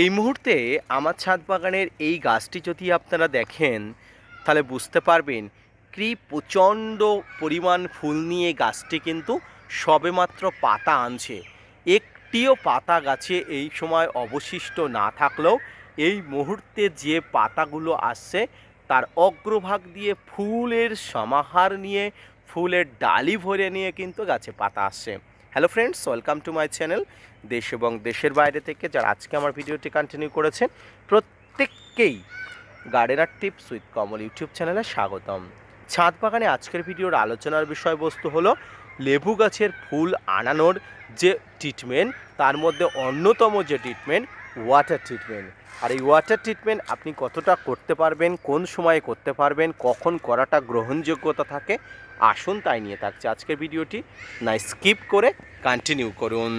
এই মুহূর্তে আমার ছাদ বাগানের এই গাছটি যদি আপনারা দেখেন তাহলে বুঝতে পারবেন কি প্রচণ্ড পরিমাণ ফুল নিয়ে গাছটি কিন্তু সবেমাত্র পাতা আনছে। একটিও পাতা গাছে এই সময় অবশিষ্ট না থাকলেও এই মুহূর্তে যে পাতাগুলো আসছে তার অগ্রভাগ দিয়ে ফুলের সমাহার নিয়ে, ফুলের ডালি ভরে নিয়ে কিন্তু গাছে পাতা আসছে। Hello friends, welcome to my channel. দেশ এবং দেশের বাইরে থেকে যারা আজকে আমার ভিডিওটি কন্টিনিউ করেছেন প্রত্যেককেই gardener tips with Kamal YouTube চ্যানেলে স্বাগতম। ছাদ বাগানে আজকের ভিডিওর আলোচনার বিষয়বস্তু হলো লেবু গাছের ফুল আনানোর যে ট্রিটমেন্ট, তার মধ্যে অন্যতম যে ট্রিটমেন্ট ওয়াটার ট্রিটমেন্ট। আর এই ওয়াটার ট্রিটমেন্ট আপনি কতটা করতে পারবেন, কোন সময়ে করতে পারবেন, কখন করাটা গ্রহণযোগ্যতা থাকে, আসুন তাই নিয়ে থাকছে আজকের ভিডিওটি। না স্কিপ করে কন্টিনিউ করুন।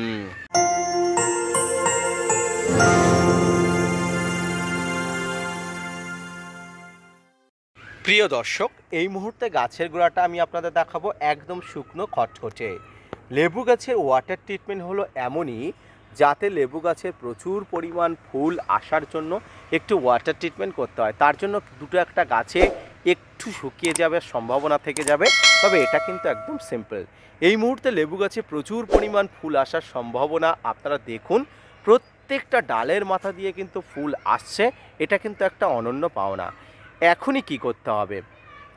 প্রিয় দর্শক, এই মুহূর্তে গাছের গোড়াটা আমি আপনাদের দেখাবো একদম শুকনো খটখটে। লেবু গাছের ওয়াটার ট্রিটমেন্ট হলো এমনই যাতে লেবু গাছের প্রচুর পরিমাণ ফুল আসার জন্য একটু ওয়াটার ট্রিটমেন্ট করতে হয়। তার জন্য দুটো একটা গাছে একটু শুকিয়ে যাবে, সম্ভাবনা থেকে যাবে, তবে এটা কিন্তু একদম সিম্পল। এই মুহূর্তে লেবু গাছে প্রচুর পরিমাণ ফুল আসার সম্ভাবনা আপনারা দেখুন, প্রত্যেকটা ডালের মাথা দিয়ে কিন্তু ফুল আসছে। এটা কিন্তু একটা অনন্য পাওনা। এখনই কি করতে হবে,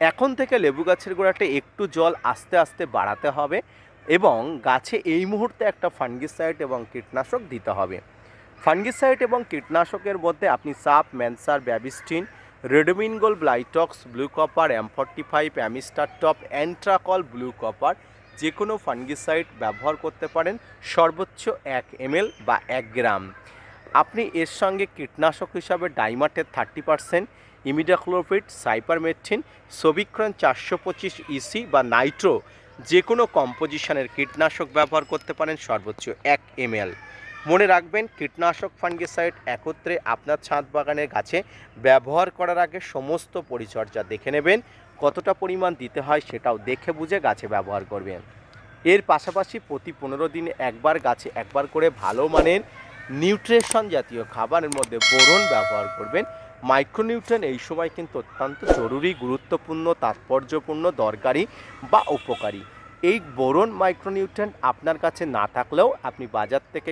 এখন থেকে লেবু গাছের গোড়াতে একটু জল আস্তে আস্তে বাড়াতে হবে এবং গাছে এই মুহূর্তে একটা ফাঙ্গিসাইড এবং কীটনাশক দিতে হবে। ফাঙ্গিসাইড এবং কীটনাশকের মধ্যে আপনি সাপ, ম্যানসার, Bavistin, Ridomil Gold, Blitox, blue copper, M45, Amistar top, Antracol, blue copper যে কোনো ফাঙ্গিসাইড ব্যবহার করতে পারেন, সর্বোচ্চ 1 ml বা 1 গ্রাম। আপনি এর সঙ্গে কীটনাশক হিসাবে ডাইমাটের 30%, ইমিডাক্লোপিড, সাইপারমেথ্রিন, সোবিক্রন 425 EC বা নাইট্রো যে কোনো কম্পোজিশনের কীটনাশক ব্যবহার করতে পারেন, সর্বোচ্চ 1 ml। মনে রাখবেন, কীটনাশক ফাঙ্গিসাইড একত্রে আপনার ছাদ বাগানের গাছে ব্যবহার করার আগে সমস্ত পরিচর্যা দেখে নেবেন, কতটা পরিমাণ দিতে হয় সেটাও দেখে বুঝে গাছে ব্যবহার করবেন। এর পাশাপাশি প্রতি 15 দিনে একবার গাছে একবার করে ভালো মানের নিউট্রিশন জাতীয় খাবারের মধ্যে বোরন ব্যবহার করবেন। মাইক্রোনিউট্রিয়েন্ট এই সময় কিন্তু অত্যন্ত জরুরি, গুরুত্বপূর্ণ, তাৎপর্যপূর্ণ, দরকারি বা উপকারী। এই বোরন মাইক্রোনিউট্রিয়েন্ট আপনার কাছে না থাকলেও আপনি বাজার থেকে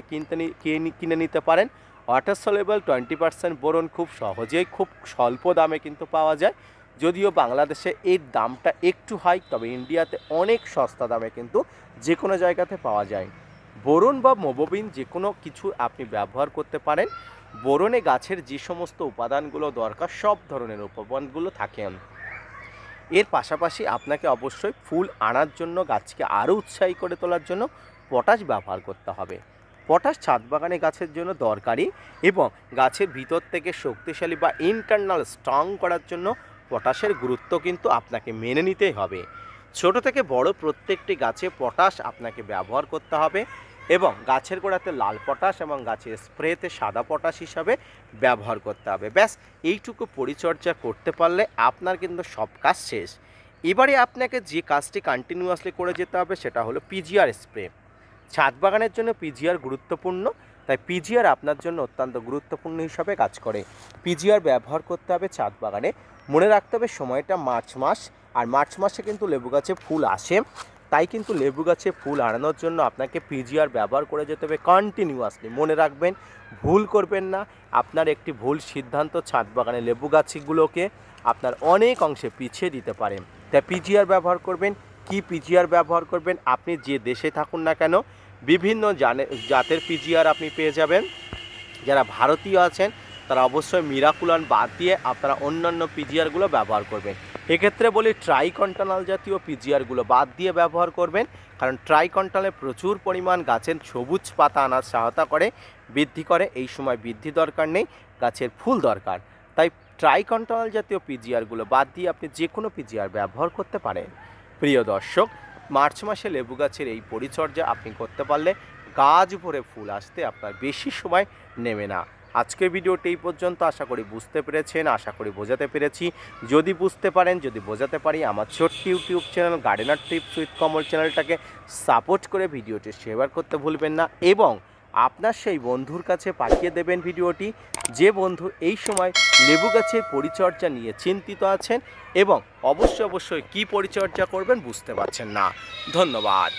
কিনে নিতে পারেন। ওয়াটার সলিউবল 20% বোরন খুব সহজেই খুব স্বল্প দামে কিন্তু পাওয়া যায়। যদিও বাংলাদেশে এর দামটা একটু হাই, তবে ইন্ডিয়াতে অনেক সস্তা দামে কিন্তু যে কোনো জায়গাতে পাওয়া যায়। বোরন বা মোবোবিন যে কোনো কিছু আপনি ব্যবহার করতে পারেন। বোরনে গাছের যে সমস্ত উপাদানগুলো দরকার সব ধরনের উপাদানগুলো থাকে। এর পাশাপাশি আপনাকে অবশ্যই ফুল আনার জন্য, গাছকে আরও উৎসাহী করে তোলার জন্য পটাশ ব্যবহার করতে হবে। পটাশ ছাদ বাগানে গাছের জন্য দরকারি এবং গাছের ভিতর থেকে শক্তিশালী বা ইন্টারনাল স্ট্রং করার জন্য পটাশের গুরুত্ব কিন্তু আপনাকে মেনে নিতেই হবে। ছোট থেকে বড় প্রত্যেকটি গাছে পটাশ আপনাকে ব্যবহার করতে হবে এবং গাছের গোড়াতে লাল পটাশ এবং গাছের স্প্রেতে সাদা পটাশ হিসাবে ব্যবহার করতে হবে। ব্যাস এইটুকু পরিচর্যা করতে পারলে আপনার কিন্তু সব কাজ শেষ। এবারে আপনাকে যে কাজটি কন্টিনিউয়াসলি করে যেতে হবে সেটা হলো পিজিআর স্প্রে। ছাদ বাগানের জন্য পিজিআর গুরুত্বপূর্ণ, তাই পিজিআর আপনার জন্য অত্যন্ত গুরুত্বপূর্ণ হিসাবে কাজ করে। পিজিআর ব্যবহার করতে হবে ছাদ বাগানে। মনে রাখতে হবে সময়টা মার্চ মাস, আর মার্চ মাসে কিন্তু লেবু গাছে ফুল আসে, তাই কিন্তু লেবু গাছে ফুল আনানোর জন্য আপনাকে পিজিআর ব্যবহার করে যেতে হবে কন্টিনিউয়াসলি। মনে রাখবেন, ভুল করবেন না। আপনার একটি ভুল সিদ্ধান্ত ছাদ বাগানে লেবু গাছগুলোকে আপনার অনেক অংশে পিছিয়ে দিতে পারে। তাই পিজিআর ব্যবহার করবেন। কি পিজিআর ব্যবহার করবেন, আপনি যে দেশে থাকুন না কেন বিভিন্ন জাতের পিজিআর আপনি পেয়ে যাবেন। যারা ভারতীয় আছেন তারা অবশ্যই মিরাকুলান বাদ দিয়ে আপনারা অন্যান্য পিজিআরগুলো ব্যবহার করবেন। এক্ষেত্রে বলি ট্রাইকন্টানাল জাতীয় পিজিআরগুলো বাদ দিয়ে ব্যবহার করবেন, কারণ ট্রাইকন্টালে প্রচুর পরিমাণ গাছের সবুজ পাতা আনার সহায়তা করে, বৃদ্ধি করে। এই সময় বৃদ্ধি দরকার নেই, গাছের ফুল দরকার। তাই ট্রাইকন্টানাল জাতীয় পিজিআরগুলো বাদ দিয়ে আপনি যে কোনো পিজিআর ব্যবহার করতে পারেন। প্রিয় দর্শক, মার্চ মাসে লেবু গাছের এই পরিচর্যা আপনি করতে পারলে গাছ ভরে ফুল আসতে আপনার বেশি সময় নেবে না। আজকের ভিডিওটি এই পর্যন্ত। আশা করি বুঝতে পেরেছেন, আশা করি বোঝাতে পেরেছি। যদি বুঝতে পারেন, যদি বোঝাতে পারি, আমার ছোট্ট YouTube channel gardener tips with Kamal চ্যানেলটাকে সাপোর্ট করে ভিডিওটি শেয়ার করতে ভুলবেন না এবং আপনার সেই বন্ধুর কাছে পাঠিয়ে দেবেন ভিডিওটি, যে বন্ধু এই সময় লেবু গাছের পরিচর্যা নিয়ে চিন্তিত আছেন এবং অবশ্যই কী পরিচর্যা করবেন বুঝতে পারছেন না। ধন্যবাদ।